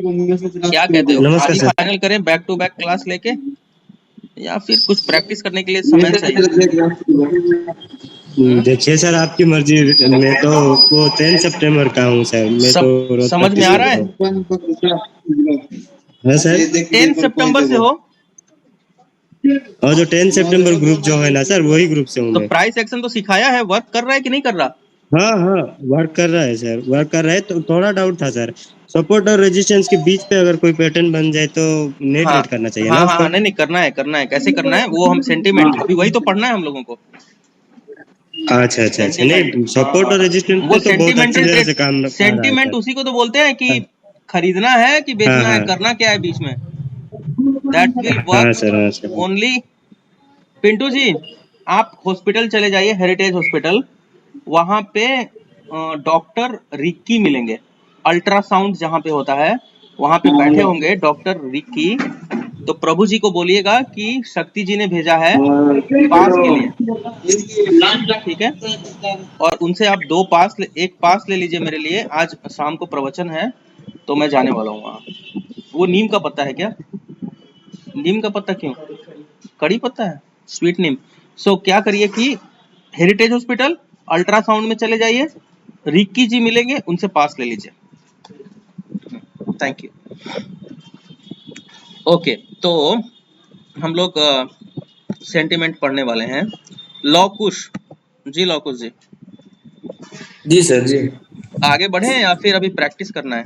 क्या कहते हो, नमस्कार आज ही सर। फाइनल करें बैक टू बैक क्लास लेके, या फिर कुछ प्रैक्टिस करने के लिए समय चाहिए? देखिए सर, आपकी मर्जी। मैं तो वो 10 सितंबर का हूँ सर। मैं तो सब रोज समझ में प्रैक्टिस आ रहा करता है? हूँ। हाँ सर। 10 सितंबर से हो और जो 10 सितंबर ग्रुप जो है ना सर, वही ग्रुप से हूँ तो मैं। प्राइस एक्शन तो सिखाया है, वर्क कर रहा है कि नहीं कर रहा? हाँ हाँ, वर्क कर रहा है सर, वर्क कर रहा है। तो थोड़ा डाउट था सर, सपोर्ट और रेजिस्टेंस के बीच पे अगर कोई पैटर्न बन जाए तो नेट हाँ गेट करना चाहिए हाँ ना हाँ उसको। हाँ, नहीं नहीं, करना है, कैसे करना है वो हम सेंटीमेंट, अभी वही तो पढ़ना है हम लोगों को। अच्छा अच्छा अच्छा, सेंटीमेंट, नहीं सपोर्ट और रेजिस्टेंस वो पे तो बहुत सेंटीमेंट अच्छी तरह से काम आ रहा है सेंटीमेंट सर। उसी को तो बोलते हैं कि खरीदना है कि हाँ बेचना है, हाँ करना क्या है बीच में। दैट विल हाँ वर्क सर, हाँ सर। ओनली। पिंटू जी, आप हॉस्पिटल चले जाइए, हेरिटेज हॉस्पिटल, वहां पे डॉक्टर रिक्की मिलेंगे। अल्ट्रासाउंड जहां पे होता है वहां पे बैठे होंगे डॉक्टर रिक्की। तो प्रभु जी को बोलिएगा कि शक्ति जी ने भेजा है पास के लिए, ठीक है? और उनसे आप एक पास ले लीजिए मेरे लिए, आज शाम को प्रवचन है तो मैं जाने वाला हूँ वहाँ। वो नीम का पत्ता है क्या? नीम का पत्ता क्यों? कड़ी पत्ता है, स्वीट नीम। सो क्या करिए कि हेरिटेज हॉस्पिटल अल्ट्रासाउंड में चले जाइए, रिक्की जी मिलेंगे, उनसे पास ले लीजिए। Thank you. ओके, तो हम लोग सेंटिमेंट पढ़ने वाले हैं। लौकुश जी, लौकुश जी, जी सर जी। आगे बढ़े या फिर अभी प्रैक्टिस करना है?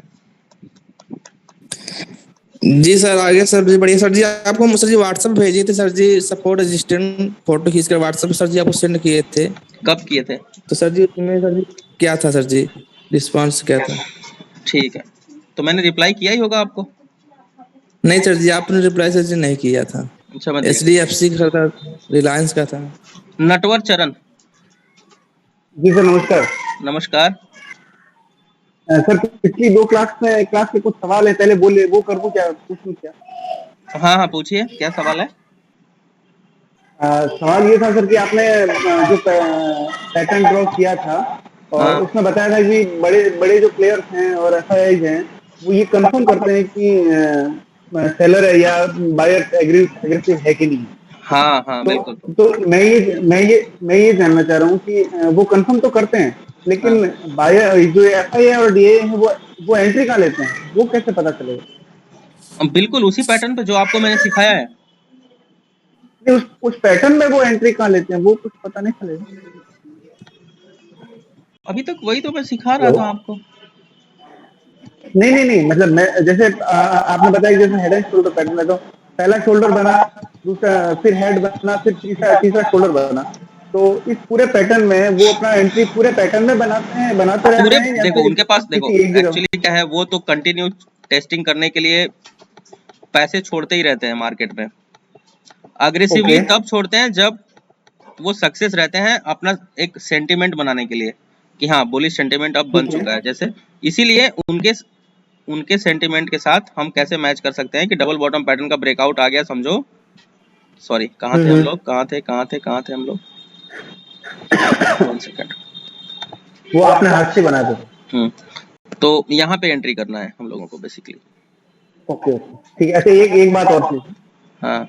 जी सर आगे सर जी बढ़िया। सर जी आपको सर जी व्हाट्सएप भेजे थे सर जी, सपोर्ट असिस्टेंट फोटो खींच कर व्हाट्सएप सर जी आपको सेंड किए थे। कब किए थे? तो सर जी उसमें सर जी क्या था सर जी, रिस्पांस क्या था? ठीक है, तो मैंने रिप्लाई किया ही होगा आपको। नहीं सर जी आपने रिप्लाई सर जी नहीं किया था। अच्छा, मैं देख लेता HDFC का था, रिलायंस का था। हूँ। नटवर चरण, जी सर नमस्कार। नमस्कार। सर पिछली दो क्लास के कुछ सवाल है, पहले बोले वो कर दूं क्या, पूछूं क्या? हाँ हाँ, पूछिए, क्या सवाल है? सवाल ये था सर कि आपने जो पैटर्न ड्रॉ किया था और हाँ उसमें बताया था कि बड़े बड़े जो प्लेयर्स हैं और FIIs हैं वो ये कंफर्म करते हैं कि सेलर है या बायर एग्रेसिव है कि नहीं। हाँ हाँ, तो बिल्कुल। मैं ये जानना चाह रहा हूँ कि वो कंफर्म तो करते हैं, हाँ, लेकिन बायर जो FI और DA है वो एंट्री कहाँ लेते हैं, वो कैसे पता चलेगा? बिल्कुल उसी पैटर्न पे जो आपको मैंने सिखाया है। नहीं, उस पैटर्न में वो एंट्री कहाँ लेते हैं वो कुछ पता नहीं चलेगा। अभी तक वही तो मैं सिखा रहा हेलो। था आपको। नहीं मतलब मैं जैसे आपने बताया कि जैसे हेड एंड शोल्डर पैटर्न है, तो पहला शोल्डर बना, दूसरा फिर हेड बना, फिर तीसरा तीसरा शोल्डर बना। तो इस पूरे पैटर्न में वो अपना एंट्री पूरे पैटर्न में बनाते रहते पूरे हैं या देखो, फिर उनके पास देखो, किसी एक जगह? एक्चुअली क्या है, वो तो कंटिन्यू टेस्टिंग करने के लिए पैसे छोड़ते ही रहते हैं मार्केट में। Aggressively okay. तब छोड़ते हैं जब वो सक्सेस रहते हैं अपना एक सेंटिमेंट बनाने के लिए कि हाँ, बुलिश सेंटिमेंट अब बन ठीक है। चुका है। जैसे इसीलिए उनके उनके सेंटिमेंट के साथ हम कैसे मैच कर सकते हैं कि डबल बॉटम पैटर्न का ब्रेकआउट आ गया समझो। सॉरी, कहाँ थे हम हम्म। लोग, कहाँ थे हम लोग? 1 सेकंड। वो आपने हाथ से बनाया था? तो यहाँ पे एंट्री करना है हम लोगों को बेसिकली। ओके ओके ठीक है। अच्छा एक एक बात और थी। हाँ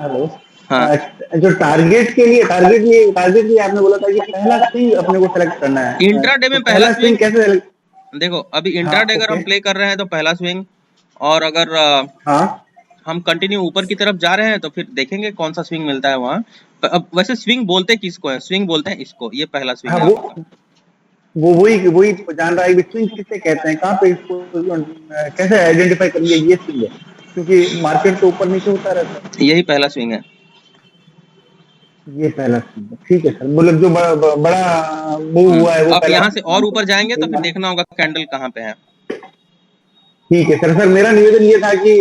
हेलो। हाँ, जो टारगेट लिए आपने बोला था कि पहला स्विंग अपने को सेलेक्ट करना है, इंट्राडे तो में पहला पहला स्विंग स्विंग। कैसे सेलेक्ट? देखो, अभी हाँ इंट्राडे अगर ओके। हम प्ले कर रहे हैं तो पहला स्विंग, और अगर हाँ हम कंटिन्यू ऊपर की तरफ जा रहे हैं तो फिर देखेंगे कौन सा स्विंग मिलता है वहाँ। अब वैसे स्विंग बोलते किसको है? स्विंग बोलते हैं इसको, ये पहला स्विंग हाँ है आपका। वो वही वही जान रहा है कि स्विंग किसे कहते हैं, कहाँ पे इसको कैसे आइडेंटिफाई करेंगे ये स्विंग है, क्योंकि मार्केट तो ऊपर नीचे होता रहता है। यही पहला स्विंग है। ये पहला स्विंग है, ठीक है सर। मतलब जो बड़ा मूव हुआ है वो अब पहला यहाँ से और स्विंग ऊपर जाएंगे तो फिर है। देखना होगा कैंडल कहाँ पे है। ठीक है सर। मेरा निवेदन ये था कि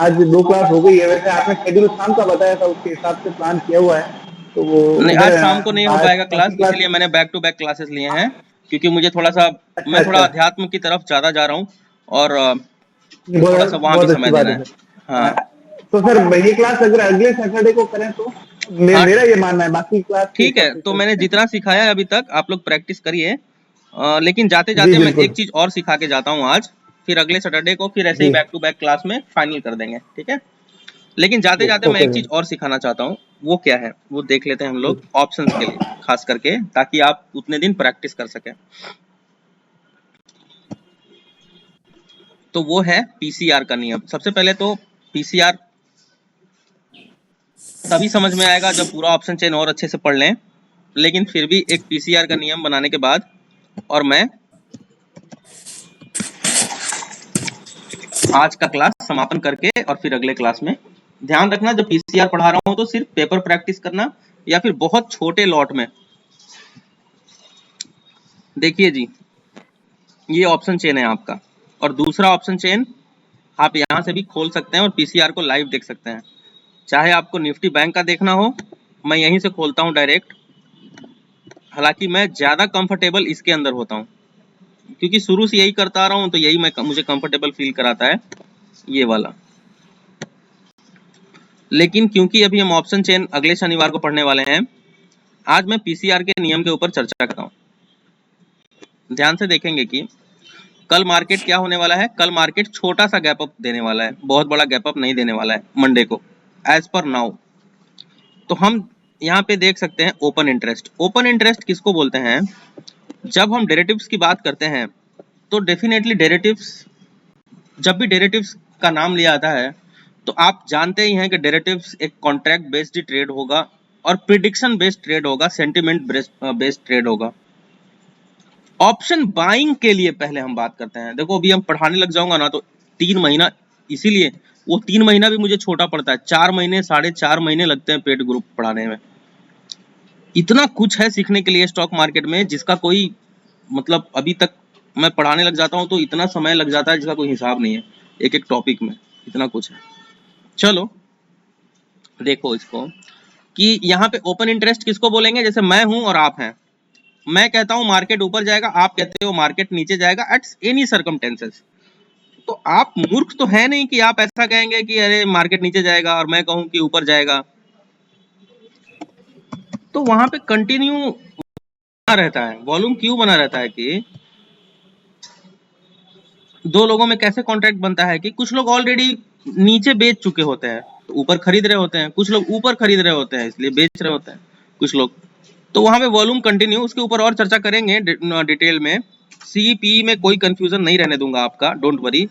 आज दो क्लास हो गई है, वैसे आपने शेड्यूल शाम का बताया था, उसके हिसाब से प्लान किया हुआ है, तो वो नहीं, आज उधर शाम को नहीं हो पाएगा क्लास, बाकी क्लास। इसीलिए मैंने बैक टू बैक क्लासेस लिए हैं, क्योंकि मुझे थोड़ा सा, अच्छा मैं थोड़ा अच्छा। अध्यात्म की तरफ ज्यादा जा रहा हूँ, और थोड़ा सा बहुत वहाँ भी बहुत अच्छी समय बात देना है है। सर। हाँ, तो सर ये क्लास अगर अगले सैटरडे को करें तो हाँ, मेरा ये मानना है, बाकी क्लास के ठीक हिसाब है। से तो चल मैंने सकते हैं। जितना सिखाया है अभी तक आप लोग प्रैक्टिस करिए, लेकिन जाते जी जाते मैं बिल्कुल। एक चीज और सिखा के जाता हूँ आज। फिर अगले सैटरडे को फिर ऐसे ही जी बैक टू बैक क्लास में फाइनल कर देंगे, ठीक है। लेकिन जाते जाते मैं ओके एक चीज और सिखाना चाहता हूँ, वो क्या है वो देख लेते हैं हम लोग ऑप्शंस के लिए, खास करके ताकि आप उतने दिन प्रैक्टिस कर सकें। तो वो है पीसीआर का नियम। सबसे पहले तो पीसीआर तभी समझ में आएगा जब पूरा ऑप्शन चेन और अच्छे से पढ़ लें, लेकिन फिर भी एक पीसीआर का नियम बनाने के बाद और मैं आज का क्लास समापन करके और फिर अगले क्लास में, ध्यान रखना जब पीसीआर पढ़ा रहा हूं तो सिर्फ पेपर प्रैक्टिस करना या फिर बहुत छोटे लॉट में। देखिए जी, ये ऑप्शन चेन है आपका, और दूसरा ऑप्शन चेन आप यहां से भी खोल सकते हैं और पीसीआर को लाइव देख सकते हैं। चाहे आपको निफ्टी बैंक का देखना हो, मैं यहीं से खोलता हूं डायरेक्ट। हालांकि मैं ज्यादा कंफर्टेबल इसके अंदर होता हूं, क्योंकि शुरू से यही करता आ रहा हूं, तो यही मुझे कंफर्टेबल फील कराता है, ये वाला। लेकिन क्योंकि अभी हम ऑप्शन चेन अगले शनिवार को पढ़ने वाले हैं, आज मैं पीसीआर के नियम के ऊपर चर्चा करता हूं। ध्यान से देखेंगे कि कल मार्केट क्या होने वाला है। कल मार्केट छोटा सा गैप अप देने वाला है, बहुत बड़ा गैप अप नहीं देने वाला है मंडे को, एज पर नाउ। तो हम यहाँ पे देख सकते हैं ओपन इंटरेस्ट। ओपन इंटरेस्ट किसको बोलते हैं? जब हम डेरिवेटिव्स की बात करते हैं तो डेफिनेटली डेरिवेटिव्स, जब भी डेरिवेटिव्स का नाम लिया आता है तो आप जानते ही हैं कि डेरिवेटिव्स एक कॉन्ट्रैक्ट बेस्ड ट्रेड होगा और प्रिडिक्शन बेस्ड ट्रेड होगा, सेंटिमेंट बेस्ड ट्रेड होगा। ऑप्शन बाइंग के लिए पहले हम बात करते हैं। देखो अभी हम पढ़ाने लग जाऊंगा ना तो 3 महीना, इसीलिए वो 3 महीना भी मुझे छोटा पड़ता है। 4 महीने 4.5 महीने लगते हैं पेड ग्रुप पढ़ाने में। इतना कुछ है सीखने के लिए स्टॉक मार्केट में जिसका कोई मतलब, अभी तक मैं पढ़ाने लग जाता हूँ तो इतना समय लग जाता है जिसका कोई हिसाब नहीं है। एक एक टॉपिक में इतना कुछ है। चलो देखो इसको कि यहाँ पे ओपन इंटरेस्ट किसको बोलेंगे। जैसे मैं हूं और आप हैं, मैं कहता हूं मार्केट ऊपर जाएगा, आप कहते हो मार्केट नीचे जाएगा एट एनी सर्कमटेंसेस। तो आप मूर्ख तो है नहीं कि आप ऐसा कहेंगे कि अरे मार्केट नीचे जाएगा और मैं कहूं कि ऊपर जाएगा। तो वहां पे कंटिन्यू बना रहता है, वॉल्यूम क्यों बना रहता है कि दो लोगों में कैसे कॉन्ट्रैक्ट बनता है कि कुछ लोग ऑलरेडी नीचे बेच चुके होते हैं तो ऊपर खरीद रहे होते हैं, कुछ लोग ऊपर खरीद रहे होते हैं इसलिए बेच रहे होते हैं कुछ लोग। तो वहां पे वॉल्यूम कंटिन्यू, उसके ऊपर और चर्चा करेंगे डिटेल में। सीपी में कोई कंफ्यूजन नहीं रहने दूंगा आपका, डोंट वरी।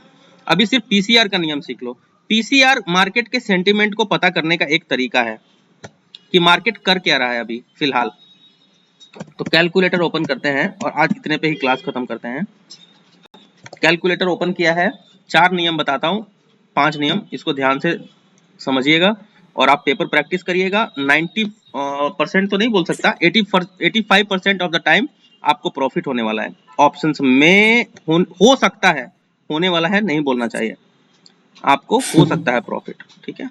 अभी सिर्फ पीसीआर का नियम सीख लो। पीसीआर मार्केट के सेंटीमेंट को पता करने का एक तरीका है कि मार्केट कर क्या रहा है अभी फिलहाल। तो कैलकुलेटर ओपन करते हैं और आज इतने पे ही क्लास खत्म करते हैं। कैलकुलेटर ओपन किया है, 4 नियम बताता हूँ, 5 नियम, इसको ध्यान से समझिएगा और आप पेपर प्रैक्टिस करिएगा। 90% तो नहीं बोल सकता, 85% ऑफ द टाइम आपको प्रॉफिट होने वाला है। ऑप्शंस में हो सकता है, होने वाला है नहीं बोलना चाहिए, आपको हो सकता है प्रॉफिट, ठीक है।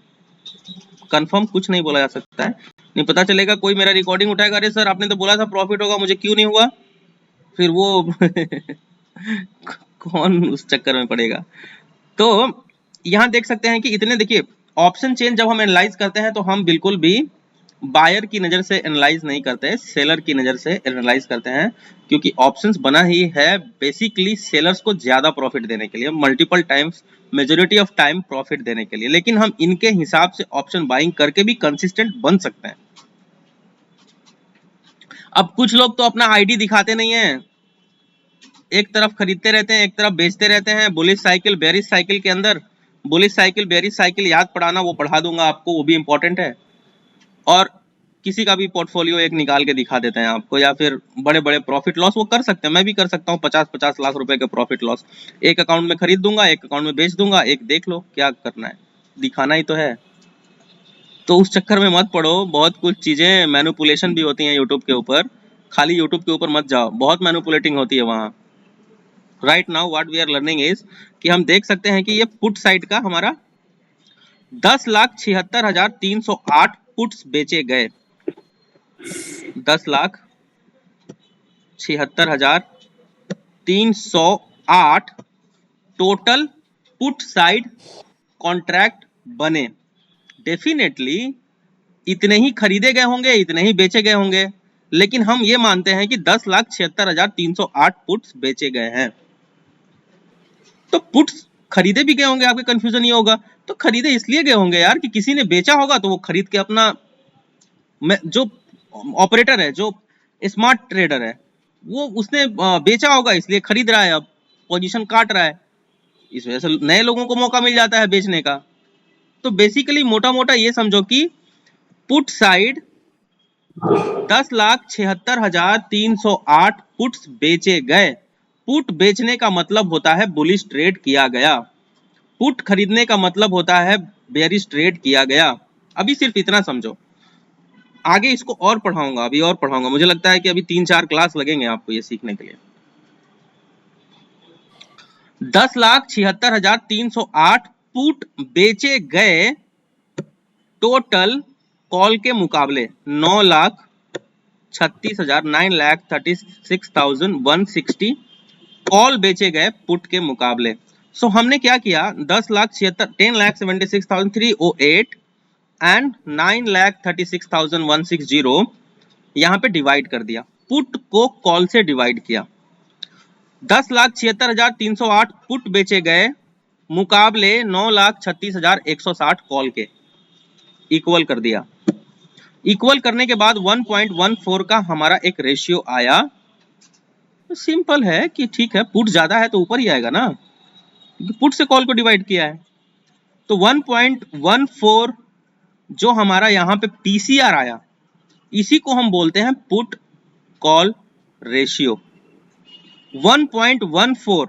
कंफर्म कुछ नहीं बोला जा सकता है, नहीं पता चलेगा कोई मेरा रिकॉर्डिंग उठाएगा, अरे सर आपने तो बोला था प्रॉफिट होगा, मुझे क्यों नहीं हुआ, फिर वो कौन उस चक्कर में पड़ेगा। तो यहां देख सकते हैं कि इतने, देखिए ऑप्शन चेन जब हम एनालाइज करते हैं तो हम बिल्कुल भी बायर की नजर से एनालाइज नहीं करते हैं, सेलर की नजर से एनालाइज करते हैं, क्योंकि ऑप्शंस बना ही है बेसिकली सेलर्स को ज्यादा प्रॉफिट देने के लिए, multiple times, majority of time profit देने के लिए। लेकिन हम इनके हिसाब से ऑप्शन बाइंग करके भी कंसिस्टेंट बन सकते हैं। अब कुछ लोग तो अपना आईडी दिखाते नहीं है, एक तरफ खरीदते रहते हैं एक तरफ बेचते रहते हैं। बुलिश साइकिल बेरिश साइकिल के अंदर, बुलिश साइकिल बेरिश साइकिल याद पढ़ाना, वो पढ़ा दूंगा आपको, वो भी इंपॉर्टेंट है। और किसी का भी पोर्टफोलियो एक निकाल के दिखा देते हैं आपको, या फिर बड़े बड़े प्रॉफिट लॉस वो कर सकते हैं, मैं भी कर सकता हूँ। 50-50 लाख रुपए के प्रॉफिट लॉस एक अकाउंट में खरीद दूंगा, एक अकाउंट में बेच दूंगा, एक देख लो क्या करना है, दिखाना ही तो है। तो उस चक्कर में मत पड़ो, बहुत कुछ चीजें मैनिपुलेशन भी होती हैं यूट्यूब के ऊपर, खाली यूट्यूब के ऊपर मत जाओ, बहुत मैनिपुलेटिंग होती है वहां। Right now what we are learning is कि हम देख सकते हैं कि ये पुट साइड का हमारा 10,76,308 पुट्स बेचे गए। 10,76,308 टोटल पुट साइड कॉन्ट्रैक्ट बने। डेफिनेटली इतने ही खरीदे गए होंगे, इतने ही बेचे गए होंगे, लेकिन हम ये मानते हैं कि 10,76,308 पुट्स बेचे गए हैं। तो पुट्स खरीदे भी गए होंगे, आपके कंफ्यूजन ये होगा, तो खरीदे इसलिए गए होंगे यार कि किसी ने बेचा होगा तो वो खरीद के अपना, जो ऑपरेटर है, जो स्मार्ट ट्रेडर है, वो उसने बेचा होगा इसलिए खरीद रहा है, अब पोजीशन काट रहा है, इस वजह से नए लोगों को मौका मिल जाता है बेचने का। तो बेसिकली मोटा मोटा ये समझो कि पुट साइड 10,76,308 पुट्स बेचे गए। पुट बेचने का मतलब होता है बुलिश ट्रेड किया गया, पुट खरीदने का मतलब होता है बेयरिश ट्रेड किया गया। अभी सिर्फ इतना समझो, आगे इसको और पढ़ाऊंगा, अभी और पढ़ाऊंगा, मुझे लगता है कि अभी 3-4 क्लास लगेंगे आपको ये सीखने के लिए। 10,76,308 पुट बेचे गए, टोटल कॉल के मुकाबले 9,36,000 9,36,160 कॉल बेचे गए पुट के मुकाबले। सो हमने क्या किया, 10,76,308 एंड 9,36,160 यहाँ पे डिवाइड कर दिया, पुट को कॉल से डिवाइड किया। 10,76,308 पुट बेचे गए मुकाबले 9,36,160 कॉल के, इक्वल कर दिया। इक्वल करने के बाद 1.14 का हमारा एक रेशियो आया। तो सिंपल है कि ठीक है, पुट ज्यादा है तो ऊपर ही आएगा ना, क्योंकि पुट से कॉल को डिवाइड किया है। तो 1.14 जो हमारा यहाँ पे पीसीआर आया, इसी को हम बोलते हैं पुट कॉल रेशियो। 1.14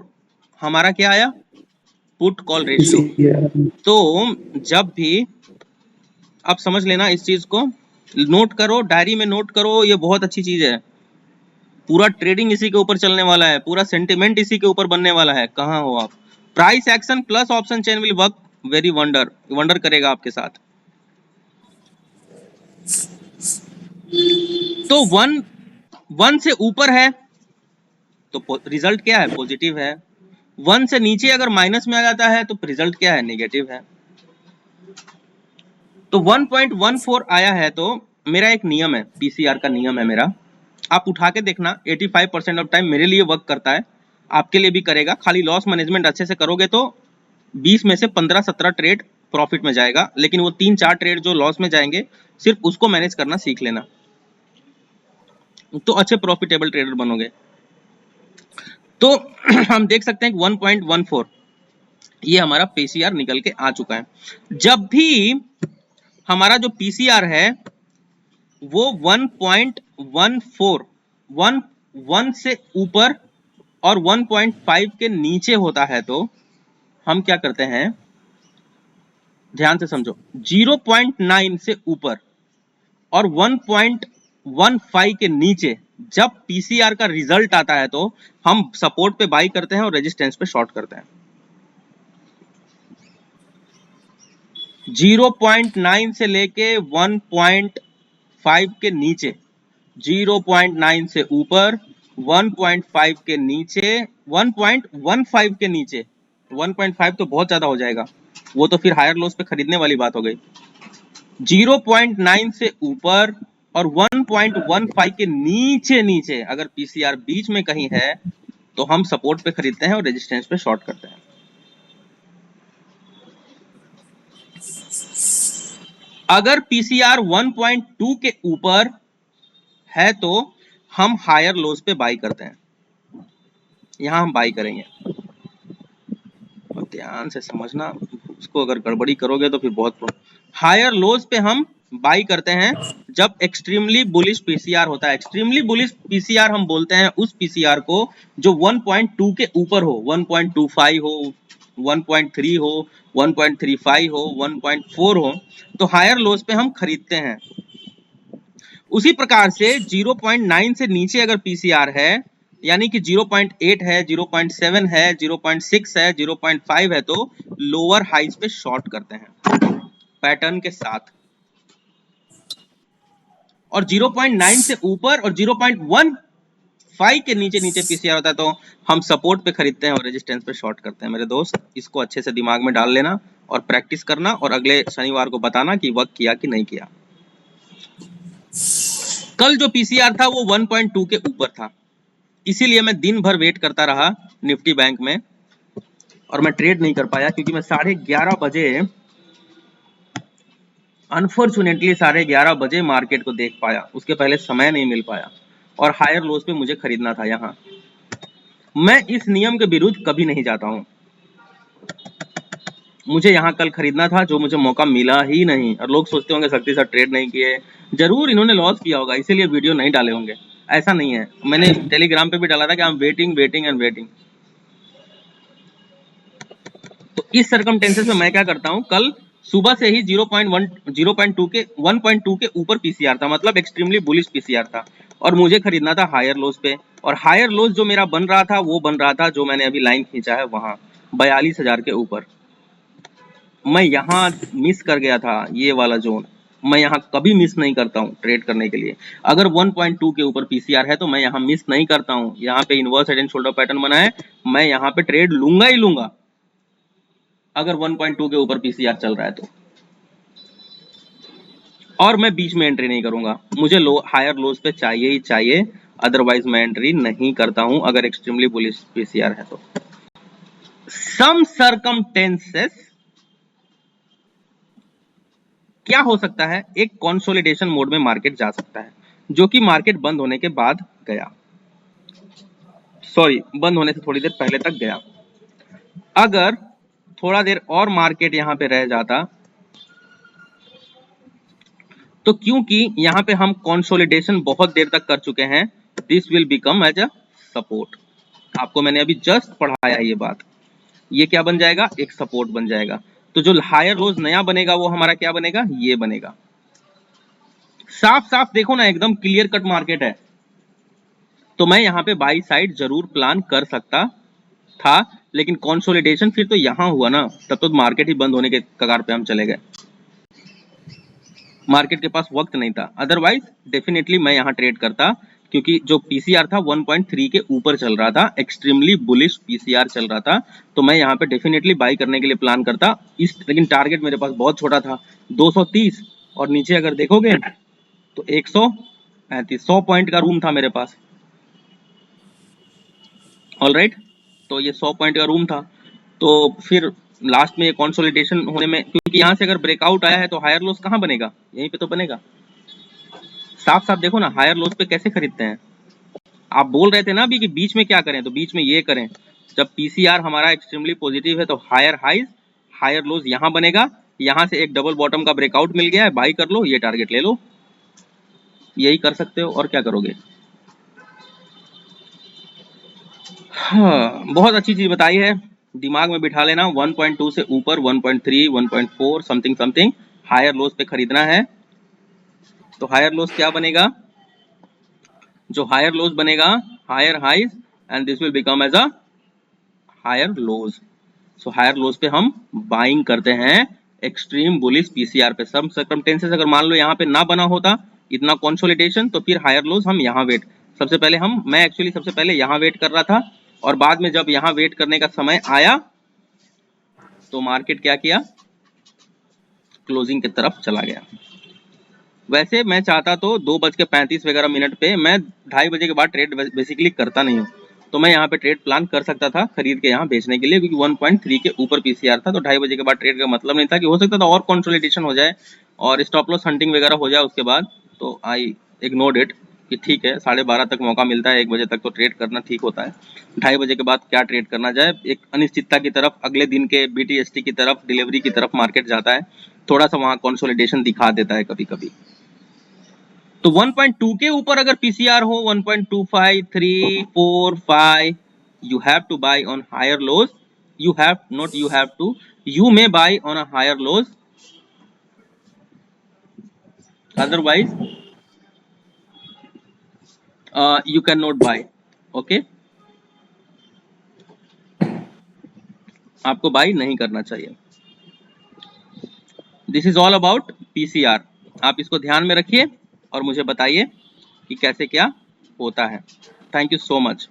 हमारा क्या आया, पुट कॉल रेशियो। तो जब भी, अब समझ लेना इस चीज को, नोट करो, डायरी में नोट करो, ये बहुत अच्छी चीज है। पूरा ट्रेडिंग इसी के ऊपर चलने वाला है, पूरा सेंटिमेंट इसी के ऊपर बनने वाला है। कहाँ हो आप? Price action plus option chain will work very wonder करेगा आपके साथ। तो 1 से ऊपर है तो रिजल्ट क्या है, पॉजिटिव है। 1 से नीचे अगर माइनस में आ जाता है तो रिजल्ट क्या है, नेगेटिव है। तो 1.14 आया है, तो मेरा एक नियम है, पीसीआर का नियम है मेरा, आप उठा के देखना, 85% ऑफ टाइम मेरे लिए वर्क करता है, आपके लिए भी करेगा। खाली लॉस मैनेजमेंट अच्छे से करोगे तो 20 में से 15-17 ट्रेड प्रॉफिट में जाएगा, लेकिन वो 3-4 ट्रेड जो लॉस में जाएंगे सिर्फ उसको मैनेज करना सीख लेना, तो अच्छे प्रॉफिटेबल ट्रेडर बनोगे। तो हम देख सकते हैं कि 1.14 ये हमारा पीसीआर निकल के आ चुका है। जब भी हमारा जो पीसीआर है वो 1.14 1 से ऊपर और 1.5 के नीचे होता है, तो हम क्या करते हैं, ध्यान से समझो, 0.9 से ऊपर और 1.15 के नीचे जब पीसीआर का रिजल्ट आता है तो हम सपोर्ट पे बाई करते हैं और रेजिस्टेंस पे शॉर्ट करते हैं। 0.9 से लेके 1.5 के नीचे, 0.9 से ऊपर, 1.5 के नीचे, 1.15 के नीचे, 1.5 तो बहुत ज्यादा हो जाएगा, वो तो फिर हायर लॉस पे खरीदने वाली बात हो गई। 0.9 से ऊपर और 1.15 के नीचे अगर पीसीआर बीच में कहीं है तो हम सपोर्ट पे खरीदते हैं और रेजिस्टेंस पे शॉर्ट करते हैं। अगर पीसीआर 1.2 के ऊपर है तो हम हायर लोज पे बाई करते हैं, यहां हम बाई करेंगे। और ध्यान से समझना, उसको अगर गड़बड़ी करोगे तो फिर बहुत हायर लोज पे हम बाई करते हैं जब एक्सट्रीमली बुलिश पीसीआर होता है। एक्सट्रीमली बुलिश पीसीआर हम बोलते हैं उस पीसीआर को जो 1.2 के ऊपर हो, 1.25 हो, 1.3 हो, 1.35 हो, 1.4 हो, तो हायर लोज पे हम खरीदते हैं। उसी प्रकार से 0.9 से नीचे अगर पीसीआर है, यानी कि 0.8 है, 0.7 है, 0.6 है, 0.5 है, तो लोअर हाइज पे शॉर्ट करते हैं पैटर्न के साथ। और 0.9 से ऊपर और 0.15 के नीचे पीसीआर होता है तो हम सपोर्ट पे खरीदते हैं और रेजिस्टेंस पे शॉर्ट करते हैं। मेरे दोस्त, इसको अच्छे से दिमाग में डाल लेना और प्रैक्टिस करना, और अगले शनिवार को बताना कि वर्क किया कि नहीं किया। कल जो पीसीआर था वो 1.2 के ऊपर था, इसीलिए मैं दिन भर वेट करता रहा निफ्टी बैंक में, और मैं ट्रेड नहीं कर पाया क्योंकि मैं 11:30 बजे, अनफॉर्चुनेटली 11:30 बजे मार्केट को देख पाया, उसके पहले समय नहीं मिल पाया और हायर लोज पे मुझे खरीदना था। यहाँ मैं इस नियम के विरुद्ध कभी नहीं जाता हूं, मुझे यहाँ कल खरीदना था जो मुझे मौका मिला ही नहीं। और लोग सोचते होंगे शक्ति सर ट्रेड नहीं किए, जरूर इन्होंने लॉस किया होगा इसीलिए वीडियो नहीं डाले होंगे, ऐसा नहीं है। मैंने टेलीग्राम पे भी डाला था कि I am waiting waiting and waiting. तो इस सर्कमटेंसेस में मैं क्या करता हूं, कल सुबह से ही 0.2 के ऊपर पीसीआर था, मतलब एक्सट्रीमली बुलिश पीसीआर था और मुझे खरीदना था हायर लोज पे। और हायर लोज जो मेरा बन रहा था वो बन रहा था जो मैंने अभी लाइन खींचा है वहां 42,000 के ऊपर। मैं यहाँ मिस कर गया था ये वाला जोन, मैं यहाँ कभी मिस नहीं करता हूँ ट्रेड करने के लिए। अगर 1.2 के ऊपर पीसीआर है तो मैं यहाँ मिस नहीं करता हूँ। यहाँ पे inverse head and shoulder pattern बना है, मैं यहाँ पे ट्रेड लूंगा ही लूंगा अगर 1.2 के ऊपर पीसीआर चल रहा है तो। और मैं बीच में एंट्री नहीं करूंगा, मुझे हायर लोज पे चाहिए ही चाहिए, अदरवाइज मैं एंट्री नहीं करता हूं अगर एक्सट्रीमली बुलिश पीसीआर है तो। सम सर्कमटेंसेस क्या हो सकता है, एक कंसोलिडेशन मोड में मार्केट जा सकता है जो कि मार्केट बंद होने के बाद गया, सॉरी बंद होने से थोड़ी देर पहले तक गया। अगर थोड़ा देर और मार्केट यहां पे रह जाता तो क्योंकि यहां पे हम कंसोलिडेशन बहुत देर तक कर चुके हैं, this will become as a support. आपको मैंने अभी जस्ट पढ़ाया ये बात, ये क्या बन जाएगा, एक सपोर्ट बन जाएगा। तो जो हायर लोज नया बनेगा वो हमारा क्या बनेगा, ये बनेगा। साफ साफ देखो ना, एकदम क्लियर कट मार्केट है। तो मैं यहाँ पे बाई साइड जरूर प्लान कर सकता था, लेकिन कंसोलिडेशन फिर तो यहां हुआ ना, तब तो मार्केट ही बंद होने के कगार पे हम चले गए, मार्केट के पास वक्त नहीं था। अदरवाइज डेफिनेटली मैं यहाँ ट्रेड करता क्योंकि जो पीसीआर था 1.3 के ऊपर चल रहा था, एक्सट्रीमली बुलिश पीसीआर चल रहा था, तो मैं यहाँ पे डेफिनेटली बाई करने के लिए प्लान करता इस। लेकिन टारगेट मेरे पास बहुत छोटा था 230, और नीचे अगर देखोगे तो 135, 100 पॉइंट का रूम था मेरे पास। ऑलराइट, तो ये 100 पॉइंट का रूम था। तो फिर लास्ट में ये कंसोलिडेशन होने में, क्योंकि यहाँ से अगर ब्रेकआउट आया है तो हायर लोस कहाँ बनेगा, यहीं पे तो बनेगा। साफ साफ देखो ना, हायर लोस पे कैसे खरीदते हैं। आप बोल रहे थे ना अभी कि बीच में क्या करें, तो बीच में ये करें, जब पीसीआर हमारा एक्सट्रीमली पॉजिटिव है तो हायर हाइज हायर लोज यहाँ बनेगा, यहाँ से एक डबल बॉटम का ब्रेकआउट मिल गया है, बाई कर लो, ये टारगेट ले लो, यही कर सकते हो और क्या करोगे। हाँ, बहुत अच्छी चीज बताई है, दिमाग में बिठा लेना। 1.2 से ऊपर 1.3 1.4 समथिंग समथिंग हायर लोज पे खरीदना है। तो हायर लोज क्या बनेगा, जो हायर लोज बनेगा higher highs and this will become as a higher lows. So higher lows पे हम बाइंग करते हैं एक्सट्रीम बुलिश पीसीआर पे। सब सर्कमटेंसेस अगर मान लो यहाँ पे ना बना होता इतना कंसोलिडेशन, तो फिर हायर लोज हम यहाँ वेट, सबसे पहले मैं एक्चुअली सबसे पहले यहाँ वेट कर रहा था, और बाद में जब यहाँ वेट करने का समय आया तो मार्केट क्या किया, क्लोजिंग की तरफ चला गया। वैसे मैं चाहता तो 2:35 वगैरह मिनट पे, मैं 2:30 बजे के बाद ट्रेड बेसिकली करता नहीं हूँ, तो मैं यहाँ पे ट्रेड प्लान कर सकता था खरीद के यहाँ बेचने के लिए, क्योंकि 1.3 के ऊपर पीसीआर था, तो 2:30 बजे के बाद ट्रेड का मतलब नहीं था। कि हो सकता था और कंसोलिडेशन हो जाए और स्टॉप लॉस हंटिंग वगैरह हो जाए उसके बाद, तो आई इग्नोर्ड इट कि ठीक है 12:30 तक मौका मिलता है, 1 बजे तक तो ट्रेड करना ठीक होता है, 2:30 बजे के बाद क्या ट्रेड करना जाए। एक अनिश्चितता की तरफ, अगले दिन के बीटीएसटी की तरफ, डिलीवरी की तरफ मार्केट जाता है, थोड़ा सा वहां कंसोलिडेशन दिखा देता है कभी कभी। तो 1.2 के ऊपर अगर पीसीआर हो 1.25 3 4 5, you have to buy on higher lows, you may buy on a higher lows, otherwise you cannot buy. Okay, आपको बाई नहीं करना चाहिए। This is all about PCR, आप इसको ध्यान में रखिए और मुझे बताइए कि कैसे क्या होता है। Thank you so much.